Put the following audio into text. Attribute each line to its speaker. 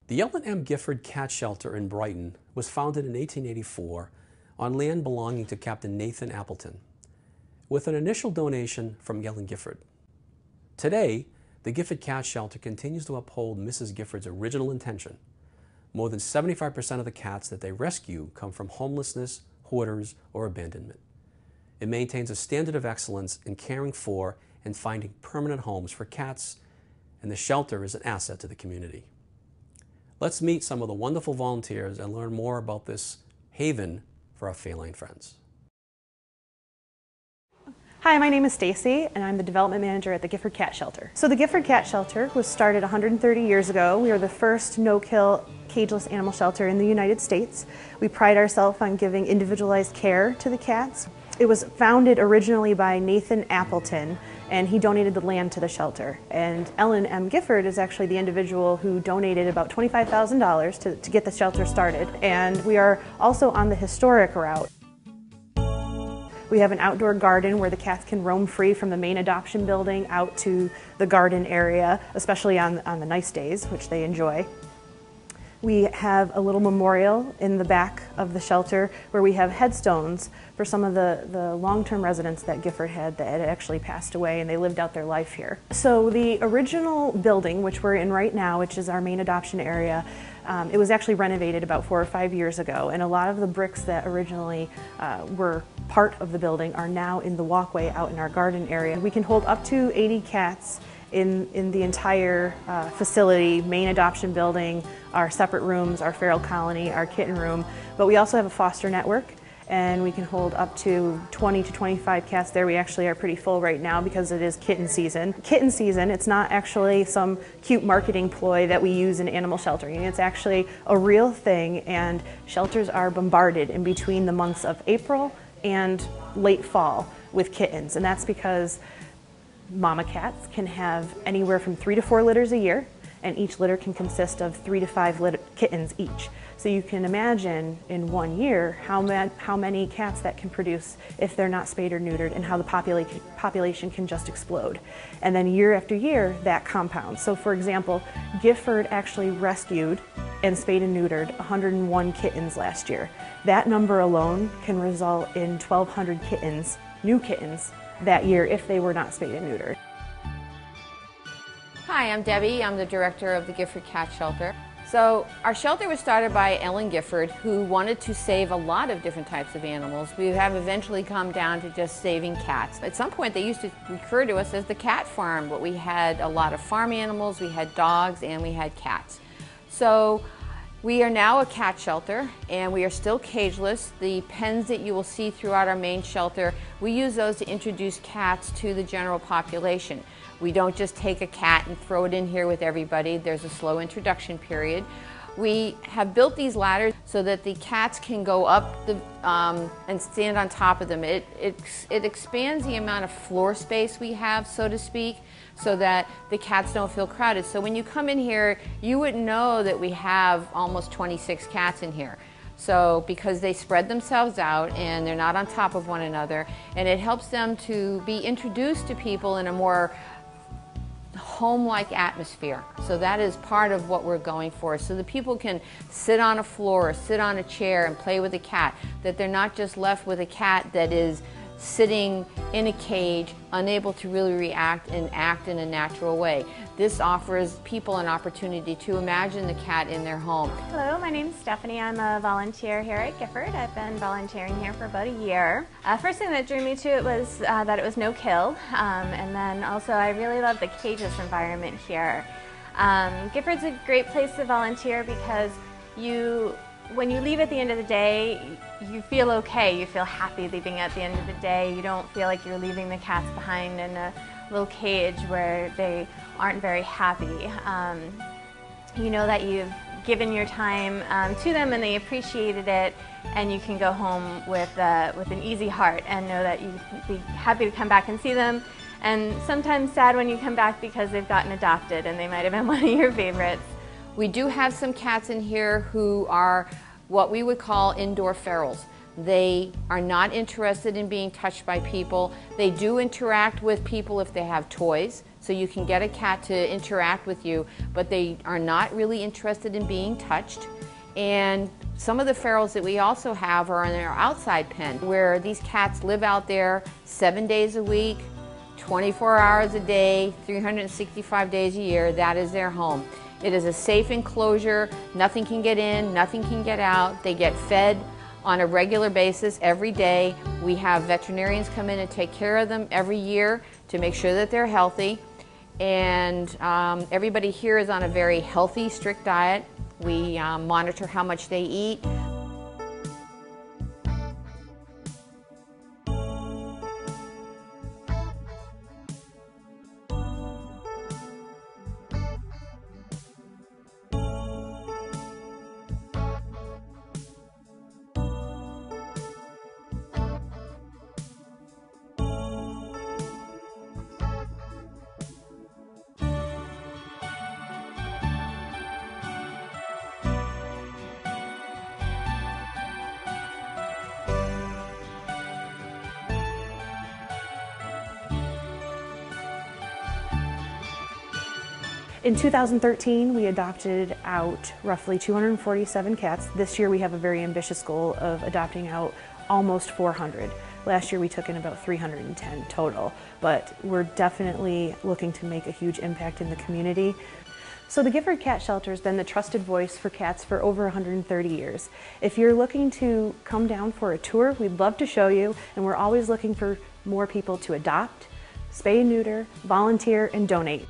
Speaker 1: The Ellen M. Gifford Cat Shelter in Brighton was founded in 1884 on land belonging to Captain Nathan Appleton, with an initial donation from Ellen Gifford. Today, the Gifford Cat Shelter continues to uphold Mrs. Gifford's original intention. More than 75% of the cats that they rescue come from homelessness, hoarders, or abandonment. It maintains a standard of excellence in caring for and finding permanent homes for cats, and the shelter is an asset to the community. Let's meet some of the wonderful volunteers and learn more about this haven for our feline friends.
Speaker 2: Hi, my name is Stacy, and I'm the development manager at the Gifford Cat Shelter. So the Gifford Cat Shelter was started 130 years ago. We are the first no-kill, cageless animal shelter in the United States. We pride ourselves on giving individualized care to the cats. It was founded originally by Nathan Appleton, and he donated the land to the shelter. And Ellen M. Gifford is actually the individual who donated about $25,000 to get the shelter started. And we are also on the historic route. We have an outdoor garden where the cats can roam free from the main adoption building out to the garden area, especially on the nice days, which they enjoy. We have a little memorial in the back of the shelter where we have headstones for some of the long-term residents that Gifford had that had actually passed away and they lived out their life here. So the original building, which we're in right now, which is our main adoption area, it was actually renovated about 4 or 5 years ago, and a lot of the bricks that originally were part of the building are now in the walkway out in our garden area. We can hold up to 80 cats in the entire facility, main adoption building, our separate rooms, our feral colony, our kitten room, but we also have a foster network, and we can hold up to 20 to 25 cats there. We actually are pretty full right now because it is kitten season. Kitten season, it's not actually some cute marketing ploy that we use in animal sheltering. It's actually a real thing, and shelters are bombarded in between the months of April and late fall with kittens, and that's because mama cats can have anywhere from 3 to 4 litters a year, and each litter can consist of 3 to 5 kittens each. So you can imagine in 1 year how many cats that can produce if they're not spayed or neutered, and how the population can just explode. And then year after year, that compounds. So for example, Gifford actually rescued and spayed and neutered 101 kittens last year. That number alone can result in 1,200 kittens, new kittens, that year if they were not spayed and neutered.
Speaker 3: Hi, I'm Debbie. I'm the director of the Gifford Cat Shelter. So our shelter was started by Ellen Gifford, who wanted to save a lot of different types of animals. We have eventually come down to just saving cats. At some point they used to refer to us as the cat farm, but we had a lot of farm animals, we had dogs, and we had cats. So we are now a cat shelter, and we are still cageless. The pens that you will see throughout our main shelter, we use those to introduce cats to the general population. We don't just take a cat and throw it in here with everybody. There's a slow introduction period. We have built these ladders so that the cats can go up and stand on top of them. It expands the amount of floor space we have, so to speak, so that the cats don't feel crowded. So when you come in here, you wouldn't know that we have almost 26 cats in here. So because they spread themselves out and they're not on top of one another, and it helps them to be introduced to people in a more home-like atmosphere. So that is part of what we're going for, so that people can sit on a floor or sit on a chair and play with a cat, that they're not just left with a cat that is sitting in a cage, unable to really react and act in a natural way. This offers people an opportunity to imagine the cat in their home.
Speaker 4: Hello, my name is Stephanie. I'm a volunteer here at Gifford. I've been volunteering here for about a year. First thing that drew me to it was that it was no kill, and then also I really love the cageless environment here. Gifford's a great place to volunteer because when you leave at the end of the day, you feel okay. You feel happy leaving at the end of the day. You don't feel like you're leaving the cats behind in a little cage where they aren't very happy. You know that you've given your time to them and they appreciated it, and you can go home with an easy heart and know that you'd be happy to come back and see them, and sometimes sad when you come back because they've gotten adopted and they might have been one of your favorites.
Speaker 3: We do have some cats in here who are what we would call indoor ferals. They are not interested in being touched by people. They do interact with people if they have toys. so you can get a cat to interact with you, but they are not really interested in being touched. And some of the ferals that we also have are in our outside pen, where these cats live out there 7 days a week, 24 hours a day, 365 days a year. That is their home. It is a safe enclosure. Nothing can get in, nothing can get out. They get fed on a regular basis every day. We have veterinarians come in and take care of them every year to make sure that they're healthy. And everybody here is on a very healthy, strict diet. We monitor how much they eat.
Speaker 2: In 2013, we adopted out roughly 247 cats. This year we have a very ambitious goal of adopting out almost 400. Last year we took in about 310 total, but we're definitely looking to make a huge impact in the community. So the Gifford Cat Shelter has been the trusted voice for cats for over 130 years. If you're looking to come down for a tour, we'd love to show you, and we're always looking for more people to adopt, spay and neuter, volunteer, and donate.